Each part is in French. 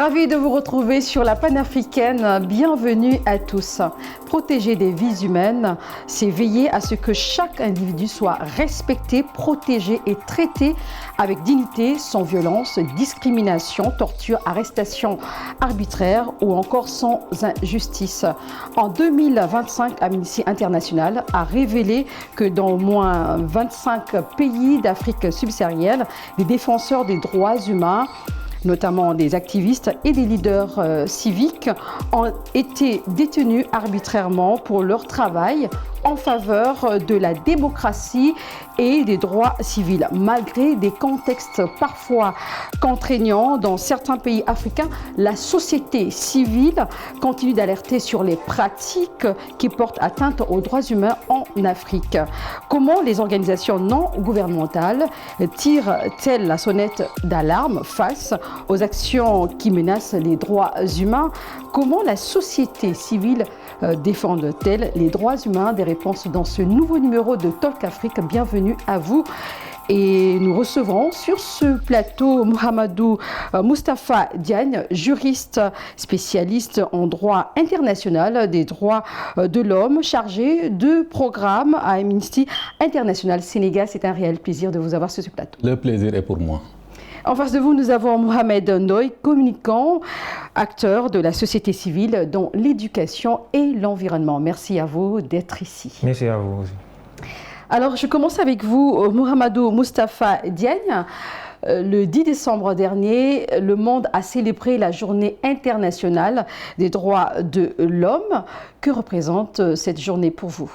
Ravi de vous retrouver sur la panafricaine. Bienvenue à tous. Protéger des vies humaines, c'est veiller à ce que chaque individu soit respecté, protégé et traité avec dignité, sans violence, discrimination, torture, arrestation arbitraire ou encore sans injustice. En 2025, Amnesty International a révélé que dans au moins 25 pays d'Afrique subsaharienne, les défenseurs des droits humains, notamment des activistes et des leaders civiques, ont été détenus arbitrairement pour leur travail en faveur de la démocratie et des droits civils. Malgré des contextes parfois contraignants dans certains pays africains, la société civile continue d'alerter sur les pratiques qui portent atteinte aux droits humains en Afrique. Comment les organisations non gouvernementales tirent-elles la sonnette d'alarme face aux actions qui menacent les droits humains? Comment la société civile défend-elle les droits humains? Des réponses dans ce nouveau numéro de Talk Afrique. Bienvenue à vous. Et nous recevrons sur ce plateau Mohamedou Moustapha Diagne, juriste spécialiste en droit international des droits de l'homme, chargé de programme à Amnesty International Sénégal. C'est un réel plaisir de vous avoir sur ce plateau. Le plaisir est pour moi. En face de vous, nous avons Mohamed Ndoye, communicant, acteur de la société civile dans l'éducation et l'environnement. Merci à vous d'être ici. Merci à vous aussi. Alors, je commence avec vous, Mohamedou Moustapha Diagne. Le 10 décembre dernier, le monde a célébré la Journée internationale des droits de l'homme. Que représente cette journée pour vous ?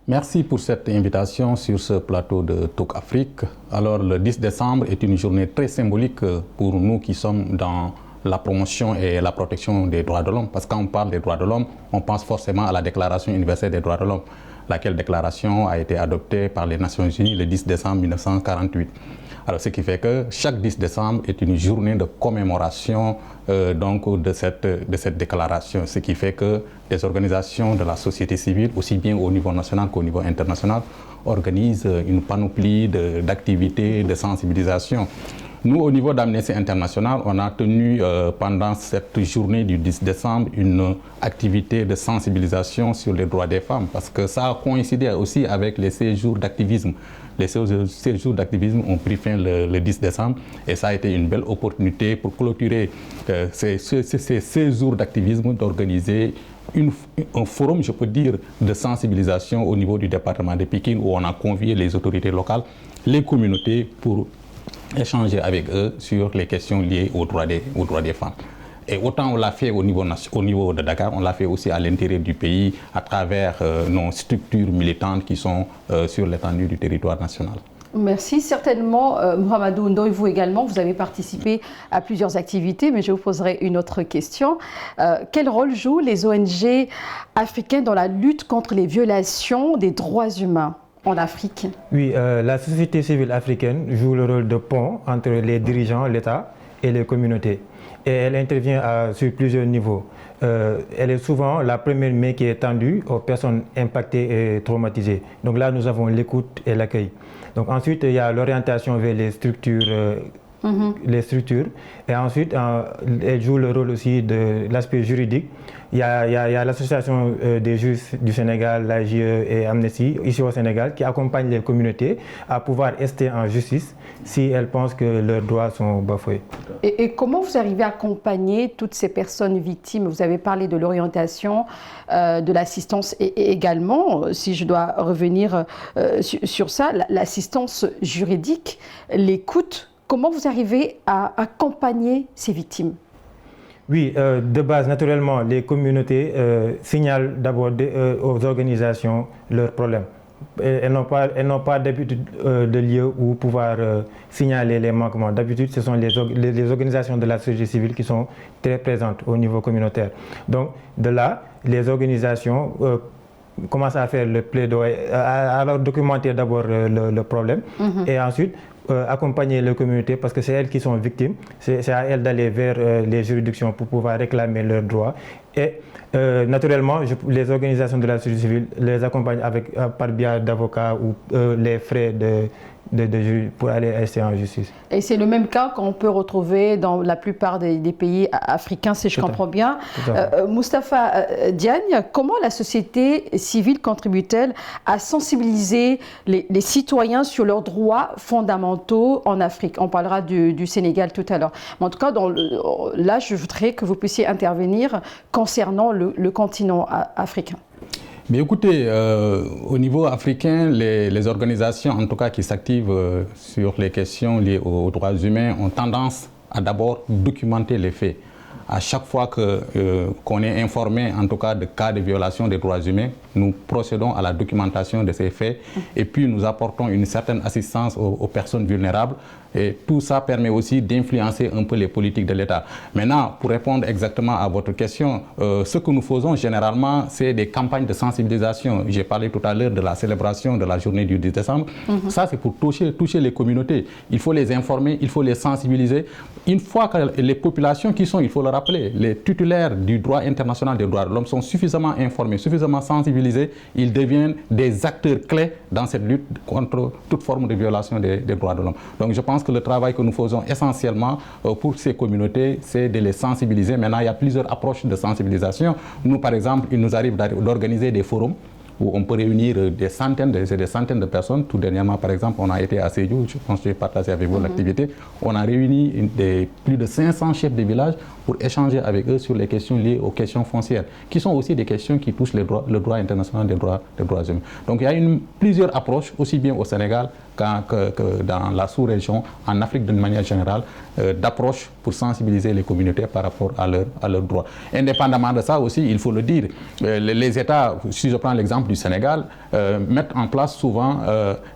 Merci pour cette invitation sur ce plateau de Talk Afrique. Alors, le 10 décembre est une journée très symbolique pour nous qui sommes dans la promotion et la protection des droits de l'homme. Parce que quand on parle des droits de l'homme, on pense forcément à la Déclaration universelle des droits de l'homme, laquelle déclaration a été adoptée par les Nations Unies le 10 décembre 1948. Alors, ce qui fait que chaque 10 décembre est une journée de commémoration donc de cette déclaration. Ce qui fait que les organisations de la société civile, aussi bien au niveau national qu'au niveau international, organisent une panoplie d'activités, de sensibilisation. Nous, au niveau d'Amnesty International, on a tenu pendant cette journée du 10 décembre une activité de sensibilisation sur les droits des femmes, parce que ça a coïncidé aussi avec les séjours d'activisme. Les séjours d'activisme ont pris fin le 10 décembre et ça a été une belle opportunité pour clôturer ces séjours d'activisme d'organiser un forum, je peux dire, de sensibilisation au niveau du département de Pikine où on a convié les autorités locales, les communautés pour échanger avec eux sur les questions liées aux droits des femmes. Et autant on l'a fait au niveau de Dakar, on l'a fait aussi à l'intérieur du pays à travers nos structures militantes qui sont sur l'étendue du territoire national. Merci. Certainement, Mohamedou Ndoye, vous également, vous avez participé à plusieurs activités, mais je vous poserai une autre question. Quel rôle jouent les ONG africaines dans la lutte contre les violations des droits humains en Afrique? Oui, la société civile africaine joue le rôle de pont entre les dirigeants, l'État et les communautés. Et elle intervient sur plusieurs niveaux. Elle est souvent la première main qui est tendue aux personnes impactées et traumatisées. Donc là, nous avons l'écoute et l'accueil. Donc ensuite, il y a l'orientation vers les structures. Et ensuite, elle joue le rôle aussi de l'aspect juridique. Il y a l'association des juristes du Sénégal, l'AGE et Amnesty, ici au Sénégal, qui accompagne les communautés à pouvoir rester en justice si elles pensent que leurs droits sont bafoués. Et comment vous arrivez à accompagner toutes ces personnes victimes? Vous avez parlé de l'orientation, de l'assistance et également, si je dois revenir sur ça, l'assistance juridique, l'écoute. Comment vous arrivez à accompagner ces victimes? Oui, de base, naturellement, les communautés signalent d'abord aux organisations leurs problèmes. Elles n'ont pas d'habitude de lieu où pouvoir signaler les manquements. D'habitude, ce sont les organisations de la société civile qui sont très présentes au niveau communautaire. Donc, de là, les organisations commencent à faire le plaidoyer, à documenter d'abord le problème et ensuite accompagner les communautés parce que c'est elles qui sont victimes. C'est à elles d'aller vers les juridictions pour pouvoir réclamer leurs droits. Et naturellement, les organisations de la société civile les accompagnent par biais d'avocats ou les frais pour aller rester en justice. Et c'est le même cas qu'on peut retrouver dans la plupart des pays africains, si je comprends bien. Moustapha Diagne, comment la société civile contribue-t-elle à sensibiliser les citoyens sur leurs droits fondamentaux en Afrique? On parlera du Sénégal tout à l'heure. Mais en tout cas, là, je voudrais que vous puissiez intervenir concernant le continent africain. Mais écoutez, au niveau africain, les organisations, en tout cas qui s'activent sur les questions liées aux droits humains, ont tendance à d'abord documenter les faits. À chaque fois qu'on est informé, en tout cas, de cas de violation des droits humains, nous procédons à la documentation de ces faits et puis nous apportons une certaine assistance aux personnes vulnérables. Et tout ça permet aussi d'influencer un peu les politiques de l'État. Maintenant, pour répondre exactement à votre question, ce que nous faisons généralement, c'est des campagnes de sensibilisation. J'ai parlé tout à l'heure de la célébration de la journée du 10 décembre. Ça, c'est pour toucher les communautés. Il faut les informer, il faut les sensibiliser. Une fois que les populations qui sont, il faut le rappeler, les titulaires du droit international des droits de l'homme sont suffisamment informés, suffisamment sensibilisés, ils deviennent des acteurs clés dans cette lutte contre toute forme de violation des droits de l'homme. Donc je pense que le travail que nous faisons essentiellement pour ces communautés, c'est de les sensibiliser. Maintenant, il y a plusieurs approches de sensibilisation. Nous, par exemple, il nous arrive d'organiser des forums où on peut réunir des centaines de personnes. Tout dernièrement, par exemple, on a été à Sédhiou, je pense que j'ai partagé avec vous l'activité. On a réuni plus de 500 chefs de village pour échanger avec eux sur les questions liées aux questions foncières, qui sont aussi des questions qui touchent le droit international des droits humains. Donc il y a plusieurs approches, aussi bien au Sénégal que dans la sous-région, en Afrique d'une manière générale, d'approches pour sensibiliser les communautés par rapport à leurs droits. Indépendamment de ça aussi, il faut le dire, les États, si je prends l'exemple du Sénégal, mettent en place souvent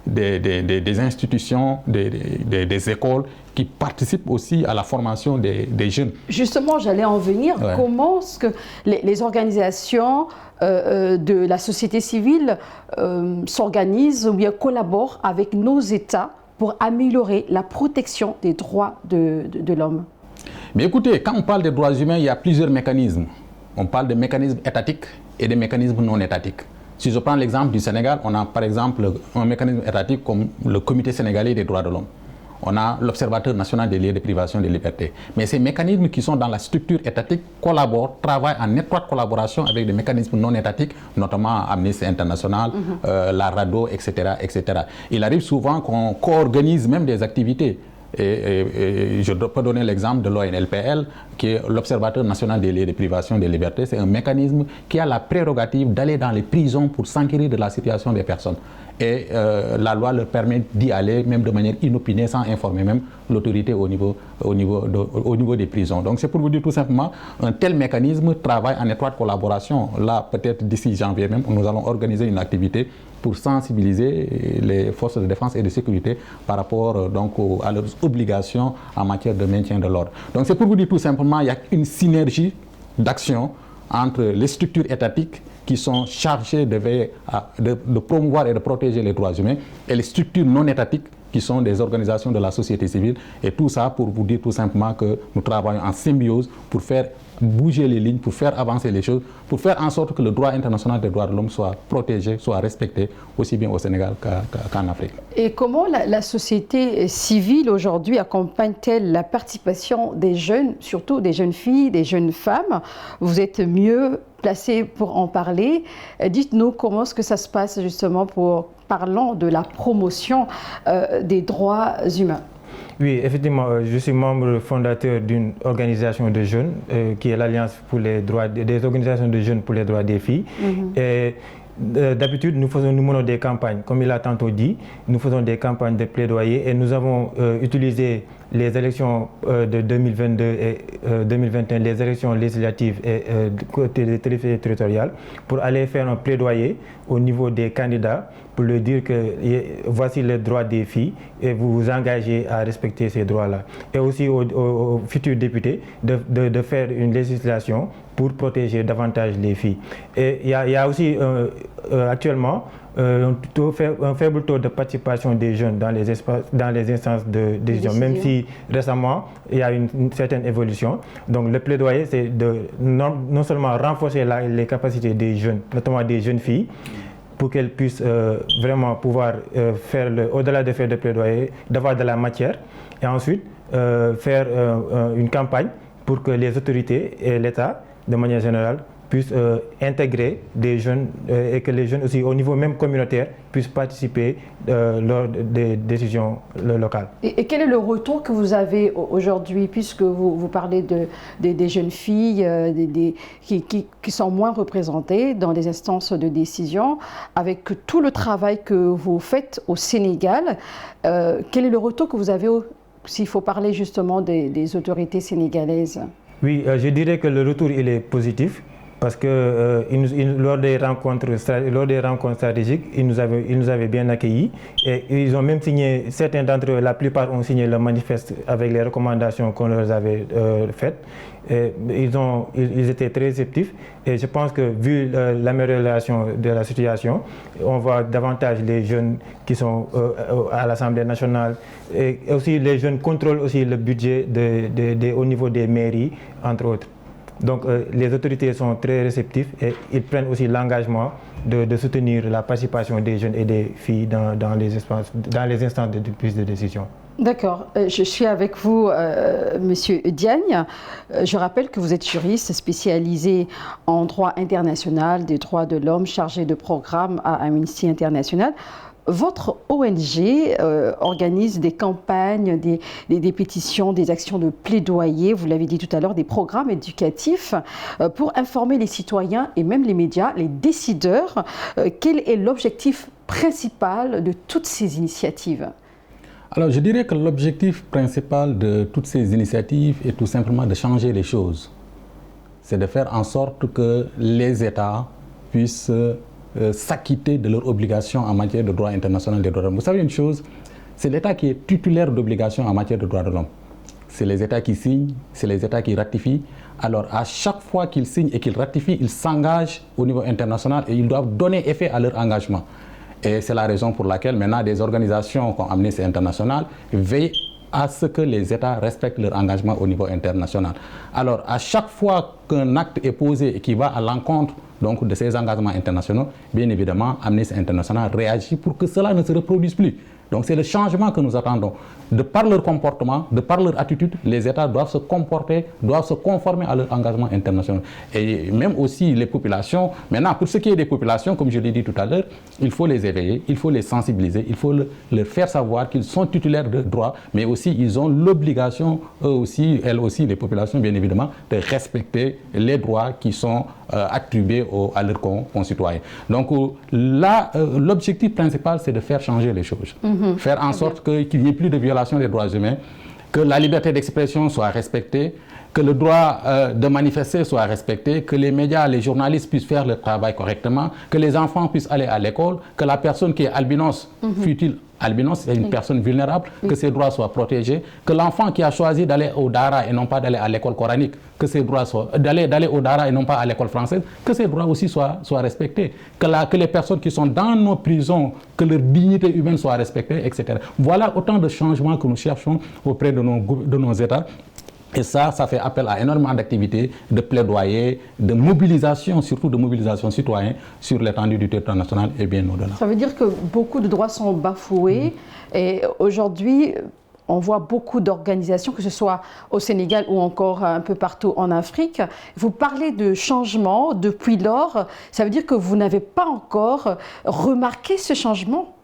des institutions, des écoles qui participent aussi à la formation des jeunes. Justement, j'allais en venir. Ouais. Comment est-ce que les organisations de la société civile s'organisent ou bien collaborent avec nos États pour améliorer la protection des droits de l'homme? Mais écoutez, quand on parle des droits humains, il y a plusieurs mécanismes. On parle de mécanismes étatiques et de mécanismes non étatiques. Si je prends l'exemple du Sénégal, on a par exemple un mécanisme étatique comme le Comité sénégalais des droits de l'homme. On a l'Observateur national des lieux de privation des libertés. Mais ces mécanismes qui sont dans la structure étatique collaborent, travaillent en étroite collaboration avec des mécanismes non étatiques, notamment Amnesty International, la RADDHO, etc., etc. Il arrive souvent qu'on co-organise même des activités. Et je peux donner l'exemple de l'ONLPL, qui est l'Observateur national des lieux de privation des libertés. C'est un mécanisme qui a la prérogative d'aller dans les prisons pour s'enquérir de la situation des personnes. Et la loi leur permet d'y aller même de manière inopinée, sans informer même l'autorité au niveau des prisons. Donc c'est pour vous dire tout simplement, un tel mécanisme travaille en étroite collaboration. Là, peut-être d'ici janvier même, nous allons organiser une activité pour sensibiliser les forces de défense et de sécurité par rapport donc à leurs obligations en matière de maintien de l'ordre. Donc c'est pour vous dire tout simplement, il y a une synergie d'action entre les structures étatiques qui sont chargées de promouvoir et de protéger les droits humains et les structures non étatiques qui sont des organisations de la société civile. Et tout ça pour vous dire tout simplement que nous travaillons en symbiose pour faire bouger les lignes, pour faire avancer les choses, pour faire en sorte que le droit international des droits de l'homme soit protégé, soit respecté, aussi bien au Sénégal qu'en Afrique. Et comment la société civile aujourd'hui accompagne-t-elle la participation des jeunes, surtout des jeunes filles, des jeunes femmes? Vous êtes mieux placé pour en parler. Dites-nous comment est-ce que ça se passe justement parlant de la promotion des droits humains. Oui, effectivement, je suis membre fondateur d'une organisation de jeunes qui est l'Alliance pour les droits des organisations de jeunes pour les droits des filles. Et d'habitude, nous menons des campagnes, comme il a tantôt dit, nous faisons des campagnes de plaidoyer et nous avons utilisé les élections de 2022 et 2021, les élections législatives et des territoriales, pour aller faire un plaidoyer au niveau des candidats pour leur dire que voici les droits des filles et vous vous engagez à respecter ces droits-là. Et aussi aux futurs députés de faire une législation pour protéger davantage les filles. Et il y a aussi actuellement un faible taux de participation des jeunes dans les instances de décision, même si récemment il y a une certaine évolution. Donc le plaidoyer, c'est de non seulement renforcer les capacités des jeunes, notamment des jeunes filles, pour qu'elle puisse vraiment pouvoir faire, au-delà de faire des plaidoyers, d'avoir de la matière, et ensuite faire une campagne pour que les autorités et l'État, de manière générale, puissent intégrer des jeunes et que les jeunes aussi, au niveau même communautaire, puissent participer lors des décisions locales. Et quel est le retour que vous avez aujourd'hui, puisque vous parlez des jeunes filles qui sont moins représentées dans les instances de décision, avec tout le travail que vous faites au Sénégal, quel est le retour que vous avez, s'il faut parler justement des autorités sénégalaises? Oui, je dirais que le retour il est positif. Parce que lors des rencontres stratégiques, ils nous avaient bien accueillis et ils ont même signé, certains d'entre eux, la plupart ont signé le manifeste avec les recommandations qu'on leur avait faites. Et ils étaient très réceptifs et je pense que vu l'amélioration de la situation, on voit davantage les jeunes qui sont à l'Assemblée nationale et aussi les jeunes contrôlent aussi le budget au niveau des mairies, entre autres. Donc les autorités sont très réceptives et ils prennent aussi l'engagement de soutenir la participation des jeunes et des filles dans les instances de prise de décision. D'accord. Je suis avec vous, Monsieur Diagne. Je rappelle que vous êtes juriste spécialisé en droit international, des droits de l'homme, chargé de programme à Amnesty International. Votre ONG organise des campagnes, des pétitions, des actions de plaidoyer, vous l'avez dit tout à l'heure, des programmes éducatifs pour informer les citoyens et même les médias, les décideurs. Quel est l'objectif principal de toutes ces initiatives? Alors je dirais que l'objectif principal de toutes ces initiatives est tout simplement de changer les choses. C'est de faire en sorte que les États puissent s'acquitter de leurs obligations en matière de droit international des droits de l'homme. Vous savez une chose, c'est l'État qui est titulaire d'obligations en matière de droits de l'homme. C'est les États qui signent, c'est les États qui ratifient. Alors à chaque fois qu'ils signent et qu'ils ratifient, ils s'engagent au niveau international et ils doivent donner effet à leur engagement. Et c'est la raison pour laquelle maintenant des organisations comme Amnesty International veillent à ce que les États respectent leur engagement au niveau international. Alors à chaque fois qu'un acte est posé et qui va à l'encontre donc de ces engagements internationaux, bien évidemment, Amnesty International réagit pour que cela ne se reproduise plus. Donc c'est le changement que nous attendons. De par leur comportement, de par leur attitude, les États doivent se comporter, doivent se conformer à leurs engagements internationaux. Et même aussi les populations, maintenant pour ce qui est des populations, comme je l'ai dit tout à l'heure, il faut les éveiller, il faut les sensibiliser, il faut leur faire savoir qu'ils sont titulaires de droits, mais aussi ils ont l'obligation, eux aussi, elles aussi, les populations bien évidemment, de respecter les droits qui sont attribués à leurs concitoyens. Donc là, l'objectif principal, c'est de faire changer les choses. Faire en sorte qu'il n'y ait plus de violation des droits humains, que la liberté d'expression soit respectée, que le droit de manifester soit respecté, que les médias, les journalistes puissent faire leur travail correctement, que les enfants puissent aller à l'école, que la personne qui est albinos, fût-il albinos, est une personne vulnérable, que ses droits soient protégés, que l'enfant qui a choisi d'aller au Dara et non pas d'aller à l'école coranique, que ses droits soient d'aller au Dara et non pas à l'école française, que ses droits aussi soient respectés, que les personnes qui sont dans nos prisons, que leur dignité humaine soit respectée, etc. Voilà autant de changements que nous cherchons auprès de nos États. Et ça fait appel à énormément d'activités, de plaidoyer, de mobilisation, surtout de mobilisation citoyenne sur l'étendue du territoire national et bien au-delà. Ça veut dire que beaucoup de droits sont bafoués et aujourd'hui, on voit beaucoup d'organisations, que ce soit au Sénégal ou encore un peu partout en Afrique. Vous parlez de changement depuis lors, ça veut dire que vous n'avez pas encore remarqué ce changement?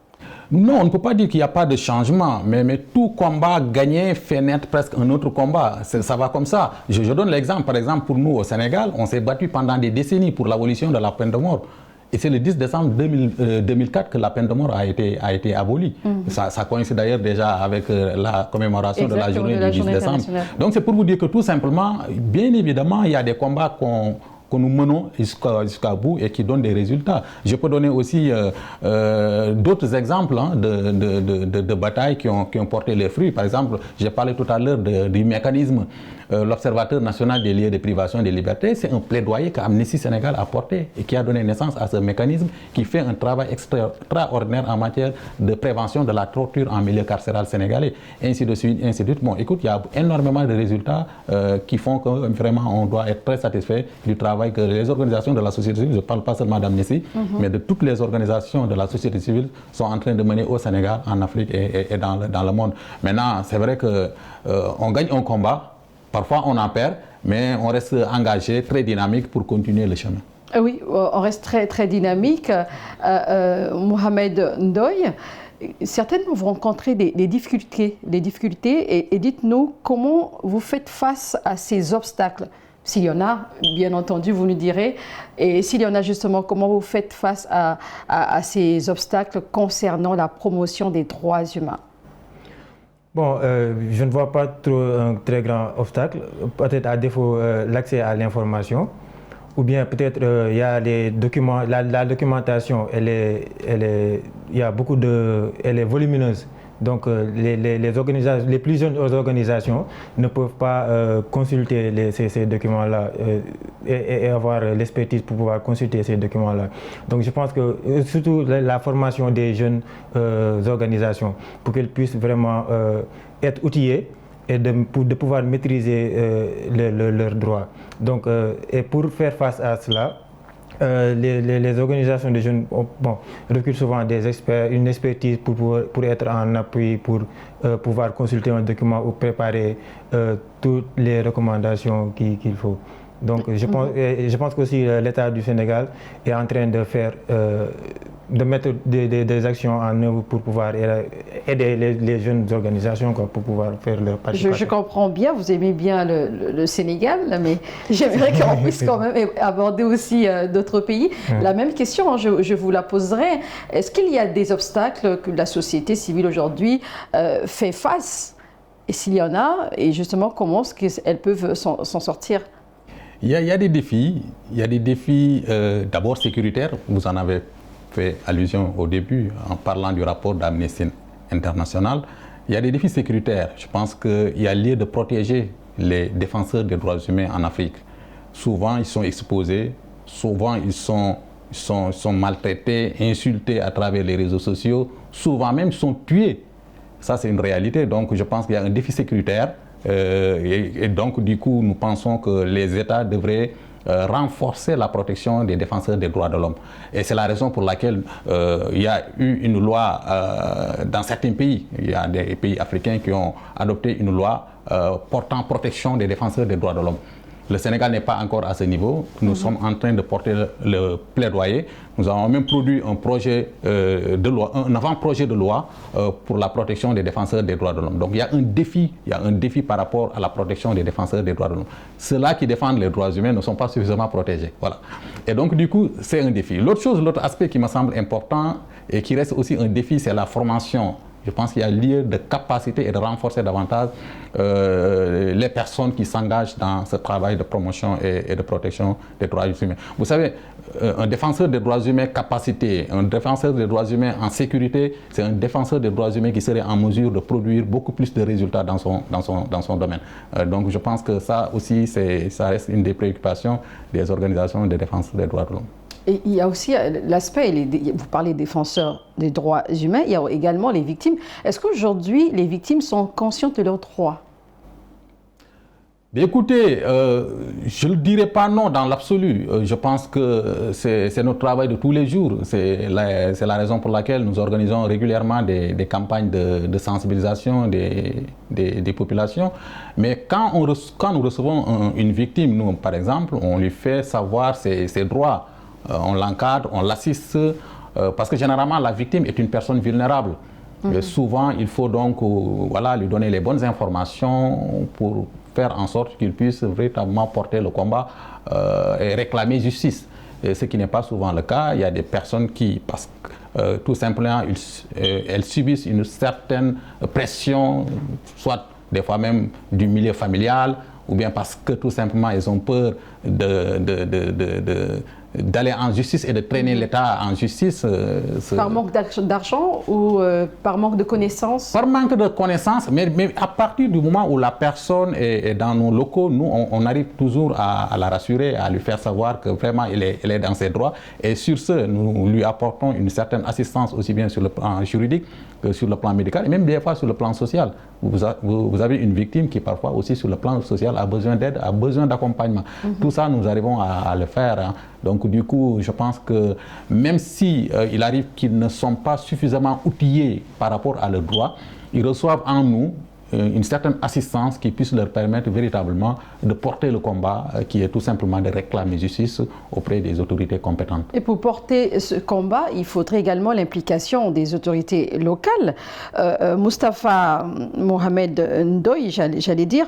Non, on ne peut pas dire qu'il n'y a pas de changement, mais tout combat gagné fait naître presque un autre combat. Ça va comme ça. Je donne l'exemple, par exemple, pour nous au Sénégal, on s'est battu pendant des décennies pour l'abolition de la peine de mort. Et c'est le 10 décembre 2004 que la peine de mort a été abolie. Ça coïncide d'ailleurs déjà avec la commémoration de la journée du 10 décembre. Donc c'est pour vous dire que tout simplement, bien évidemment, il y a des combats que nous menons jusqu'à bout et qui donnent des résultats. Je peux donner aussi d'autres exemples de batailles qui ont porté les fruits. Par exemple, j'ai parlé tout à l'heure du mécanisme l'Observateur national des lieux de privation des libertés, c'est un plaidoyer qu'Amnesty Sénégal a porté et qui a donné naissance à ce mécanisme qui fait un travail extraordinaire en matière de prévention de la torture en milieu carcéral sénégalais, ainsi de suite, ainsi de suite. Bon, écoute, il y a énormément de résultats qui font que vraiment on doit être très satisfait du travail que les organisations de la société civile, je ne parle pas seulement d'Amnesty, mais de toutes les organisations de la société civile sont en train de mener au Sénégal, en Afrique et dans le monde. Maintenant, c'est vrai qu'on gagne un combat, parfois on en perd, mais on reste engagé, très dynamique pour continuer le chemin. Oui, on reste très, très dynamique. Mohamed Ndoye, certainement vous rencontrez des difficultés, et dites-nous comment vous faites face à ces obstacles. S'il y en a, bien entendu, vous nous direz. Et s'il y en a justement, comment vous faites face à ces obstacles concernant la promotion des droits humains? Bon, je ne vois pas trop un très grand obstacle. Peut-être à défaut l'accès à l'information. Ou bien peut-être il y a les documents, la documentation, elle est volumineuse. Donc les plus jeunes organisations ne peuvent pas consulter ces documents-là et avoir l'expertise pour pouvoir consulter ces documents-là. Donc je pense que surtout la formation des jeunes organisations pour qu'elles puissent vraiment être outillées et de pouvoir maîtriser leurs droits. Donc, et pour faire face à cela, les organisations de jeunes recrutent souvent des experts, une expertise pour être en appui, pour pouvoir consulter un document ou préparer toutes les recommandations qu'il faut. Donc je pense qu'aussi l'État du Sénégal est en train de mettre des actions en œuvre pour pouvoir aider les jeunes organisations pour pouvoir faire leur participation. Je comprends bien, vous aimez bien le Sénégal, mais j'aimerais qu'on puisse quand même aborder aussi d'autres pays. La même question, je vous la poserai. Est-ce qu'il y a des obstacles que la société civile aujourd'hui fait face? Et s'il y en a, et justement, comment est-ce qu'elles peuvent s'en sortir? Il y a des défis. Il y a des défis d'abord sécuritaires. Vous en avez fait allusion au début en parlant du rapport d'Amnesty International. Il y a des défis sécuritaires. Je pense qu'il y a lieu de protéger les défenseurs des droits humains en Afrique. Souvent, ils sont exposés. Souvent, ils sont maltraités, insultés à travers les réseaux sociaux. Souvent même, ils sont tués. Ça, c'est une réalité. Donc, je pense qu'il y a un défi sécuritaire. Et donc, du coup, nous pensons que les États devraient renforcer la protection des défenseurs des droits de l'homme. Et c'est la raison pour laquelle il y a eu une loi dans certains pays. Il y a des pays africains qui ont adopté une loi portant protection des défenseurs des droits de l'homme. Le Sénégal n'est pas encore à ce niveau. Nous sommes en train de porter le plaidoyer. Nous avons même produit un projet de loi, un avant-projet de loi pour la protection des défenseurs des droits de l'homme. Donc il y a un défi par rapport à la protection des défenseurs des droits de l'homme. Ceux-là qui défendent les droits humains ne sont pas suffisamment protégés. Voilà. Et donc du coup, c'est un défi. L'autre aspect qui me semble important et qui reste aussi un défi, c'est la formation. Je pense qu'il y a lieu de capaciter et de renforcer davantage les personnes qui s'engagent dans ce travail de promotion et de protection des droits humains. Vous savez, un défenseur des droits humains capacité, un défenseur des droits humains en sécurité, c'est un défenseur des droits humains qui serait en mesure de produire beaucoup plus de résultats dans son domaine. Donc je pense que ça aussi, ça reste une des préoccupations des organisations de défense des droits de l'homme. Et il y a aussi l'aspect, vous parlez des défenseurs des droits humains, il y a également les victimes. Est-ce qu'aujourd'hui, les victimes sont conscientes de leurs droits? Bien, écoutez, je ne dirais pas non dans l'absolu. Je pense que c'est notre travail de tous les jours. C'est la raison pour laquelle nous organisons régulièrement des campagnes de sensibilisation des populations. Mais quand nous recevons une victime, nous, par exemple, on lui fait savoir ses droits. On l'encadre, on l'assiste, parce que généralement la victime est une personne vulnérable. Et souvent, il faut donc lui donner les bonnes informations pour faire en sorte qu'il puisse véritablement porter le combat et réclamer justice. Et ce qui n'est pas souvent le cas. Il y a des personnes qui, parce que tout simplement, elles subissent une certaine pression, soit des fois même du milieu familial, ou bien parce que tout simplement, elles ont peur d'aller en justice et de traîner l'État en justice. Par manque d'argent ou par manque de connaissances? Par manque de connaissances, mais à partir du moment où la personne est dans nos locaux, nous, on arrive toujours à la rassurer, à lui faire savoir que vraiment elle est dans ses droits. Et sur ce, nous lui apportons une certaine assistance aussi bien sur le plan juridique que sur le plan médical et même des fois sur le plan social. Vous avez une victime qui parfois aussi sur le plan social a besoin d'aide, a besoin d'accompagnement. Tout ça, nous arrivons à le faire. Hein. Donc du coup, je pense que même si il arrive qu'ils ne sont pas suffisamment outillés par rapport à leurs droits, ils reçoivent en nous une certaine assistance qui puisse leur permettre véritablement de porter le combat qui est tout simplement de réclamer justice auprès des autorités compétentes. Et pour porter ce combat, il faudrait également l'implication des autorités locales. Moustapha Mohamed Ndoye, j'allais dire,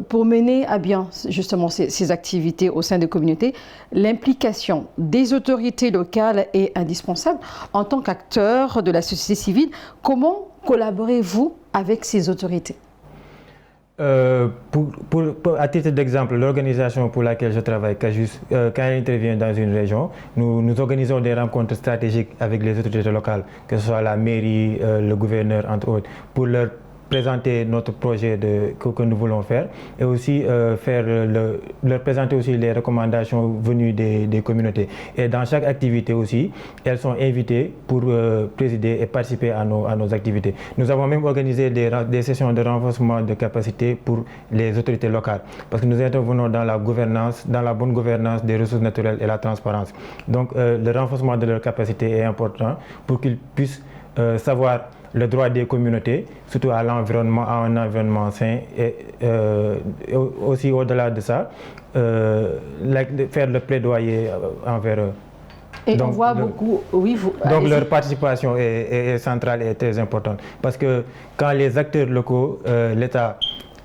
pour mener à bien justement ces activités au sein des communautés, l'implication des autorités locales est indispensable. En tant qu'acteur de la société civile, comment collaborez-vous avec ces autorités? À titre d'exemple, l'organisation pour laquelle je travaille, CAJUS, quand elle intervient dans une région, nous organisons des rencontres stratégiques avec les autorités locales, que ce soit la mairie, le gouverneur, entre autres, pour leur présenter notre projet que nous voulons faire et aussi leur présenter aussi les recommandations venues des communautés. Et dans chaque activité aussi, elles sont invitées pour présider et participer à nos activités. Nous avons même organisé des sessions de renforcement de capacité pour les autorités locales parce que nous intervenons dans la gouvernance, dans la bonne gouvernance des ressources naturelles et la transparence. Donc le renforcement de leur capacité est important pour qu'ils puissent savoir le droit des communautés, surtout à l'environnement, à un environnement sain, et aussi au-delà de ça, faire le plaidoyer envers eux. Et donc, on voit beaucoup, oui, donc leur participation est centrale et très importante, parce que quand les acteurs locaux, l'État,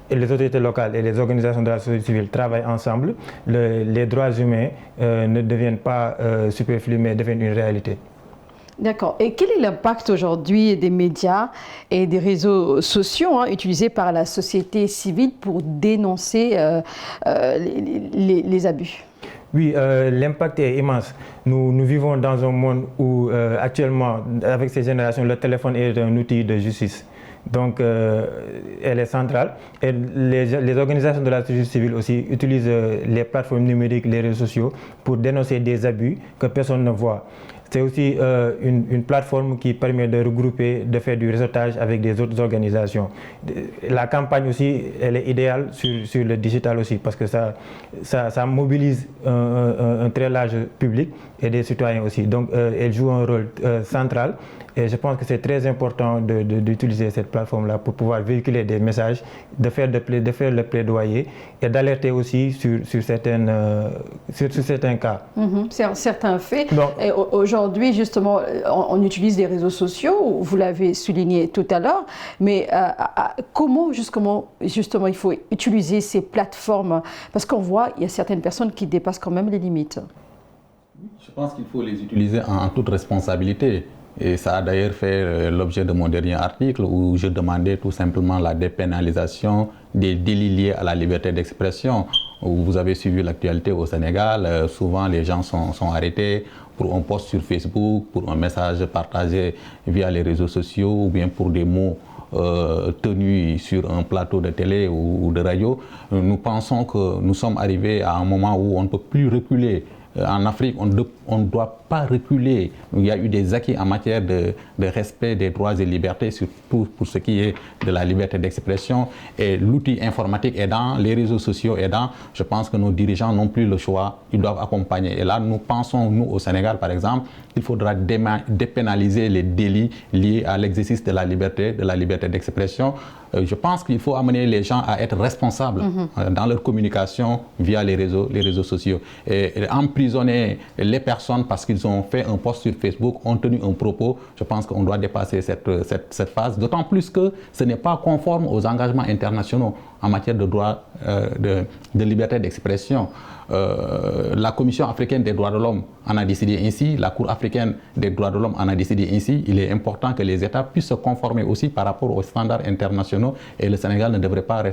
et les autorités locales et les organisations de la société civile travaillent ensemble, les droits humains ne deviennent pas superflus, mais deviennent une réalité. D'accord. Et quel est l'impact aujourd'hui des médias et des réseaux sociaux utilisés par la société civile pour dénoncer les abus? Oui, l'impact est immense. Nous vivons dans un monde où actuellement, avec ces générations, le téléphone est un outil de justice. Donc, elle est centrale. Et les organisations de la société civile aussi utilisent les plateformes numériques, les réseaux sociaux pour dénoncer des abus que personne ne voit. C'est aussi une plateforme qui permet de regrouper, de faire du réseautage avec des autres organisations. La campagne aussi, elle est idéale sur le digital aussi parce que ça mobilise un très large public et des citoyens aussi. Donc elle joue un rôle central et je pense que c'est très important d'utiliser cette plateforme-là pour pouvoir véhiculer des messages, de faire le plaidoyer et d'alerter aussi sur certains cas. C'est un certain fait. Et aujourd'hui, justement, on utilise les réseaux sociaux, vous l'avez souligné tout à l'heure, mais comment justement il faut utiliser ces plateformes? Parce qu'on voit, il y a certaines personnes qui dépassent quand même les limites. Je pense qu'il faut les utiliser en toute responsabilité. Et ça a d'ailleurs fait l'objet de mon dernier article où je demandais tout simplement la dépénalisation des délits liés à la liberté d'expression. Vous avez suivi l'actualité au Sénégal, souvent les gens sont arrêtés pour un post sur Facebook, pour un message partagé via les réseaux sociaux ou bien pour des mots tenus sur un plateau de télé ou de radio. Nous pensons que nous sommes arrivés à un moment où on ne peut plus reculer. En Afrique, on ne doit pas reculer. Il y a eu des acquis en matière de respect des droits et libertés, surtout pour ce qui est de la liberté d'expression. Et l'outil informatique aidant, les réseaux sociaux aidant, je pense que nos dirigeants n'ont plus le choix, ils doivent accompagner. Et là, nous pensons, nous au Sénégal par exemple, qu'il faudra dépénaliser les délits liés à l'exercice de la liberté d'expression. Je pense qu'il faut amener les gens à être responsables dans leur communication via les réseaux sociaux. Et emprisonner les personnes parce qu'ils ont fait un post sur Facebook, ont tenu un propos, je pense qu'on doit dépasser cette phase, d'autant plus que ce n'est pas conforme aux engagements internationaux en matière de droit de liberté d'expression. La Commission africaine des droits de l'homme en a décidé ainsi, la Cour africaine des droits de l'homme en a décidé ainsi. Il est important que les États puissent se conformer aussi par rapport aux standards internationaux et le Sénégal ne devrait pas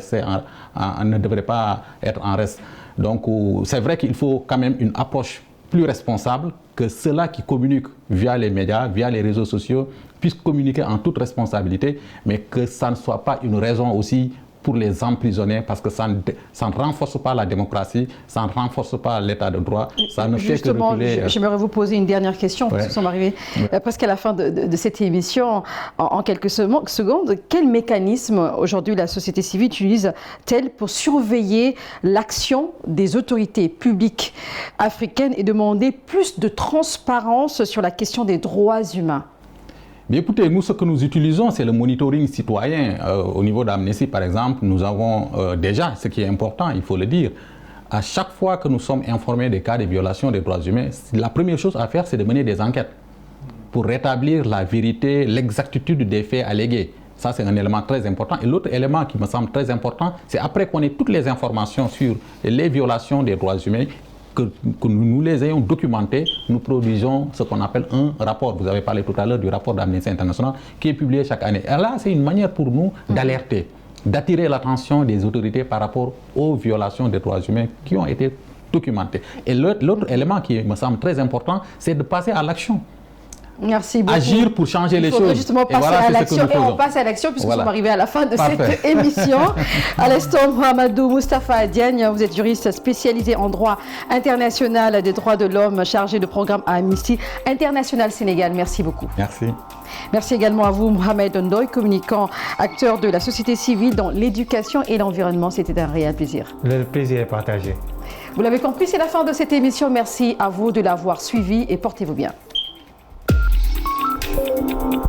être en reste. Donc c'est vrai qu'il faut quand même une approche plus responsable, que ceux-là qui communiquent via les médias, via les réseaux sociaux, puissent communiquer en toute responsabilité, mais que ça ne soit pas une raison aussi pour les emprisonner, parce que ça ne renforce pas la démocratie, ça ne renforce pas l'état de droit, ça ne fait que reculer. J'aimerais vous poser une dernière question, parce que nous sommes arrivés presque à la fin de cette émission. En quelques secondes, quel mécanisme aujourd'hui la société civile utilise-t-elle pour surveiller l'action des autorités publiques africaines et demander plus de transparence sur la question des droits humains? Mais écoutez, nous, ce que nous utilisons, c'est le monitoring citoyen. Au niveau d'Amnesty, par exemple, nous avons déjà, ce qui est important, il faut le dire, à chaque fois que nous sommes informés des cas de violation des droits humains, la première chose à faire, c'est de mener des enquêtes pour rétablir la vérité, l'exactitude des faits allégués. Ça, c'est un élément très important. Et l'autre élément qui me semble très important, c'est après qu'on ait toutes les informations sur les violations des droits humains, que nous les ayons documentés, nous produisons ce qu'on appelle un rapport. Vous avez parlé tout à l'heure du rapport d'Amnesty International qui est publié chaque année. Et là, c'est une manière pour nous d'alerter, d'attirer l'attention des autorités par rapport aux violations des droits humains qui ont été documentées. Et l'autre élément qui me semble très important, c'est de passer à l'action. Merci beaucoup. Agir pour changer les choses. Justement passer à l'action et on passe à l'action puisque nous sommes arrivés à la fin de cette émission. À l'instant, Mohamedou Moustapha Diagne, vous êtes juriste spécialisé en droit international des droits de l'homme, chargé de programme à Amnesty International Sénégal. Merci beaucoup. Merci. Merci également à vous, Mohamed Ndoye, communicant, acteur de la société civile dans l'éducation et l'environnement. C'était un réel plaisir. Le plaisir est partagé. Vous l'avez compris, c'est la fin de cette émission. Merci à vous de l'avoir suivi et portez-vous bien. Thank you.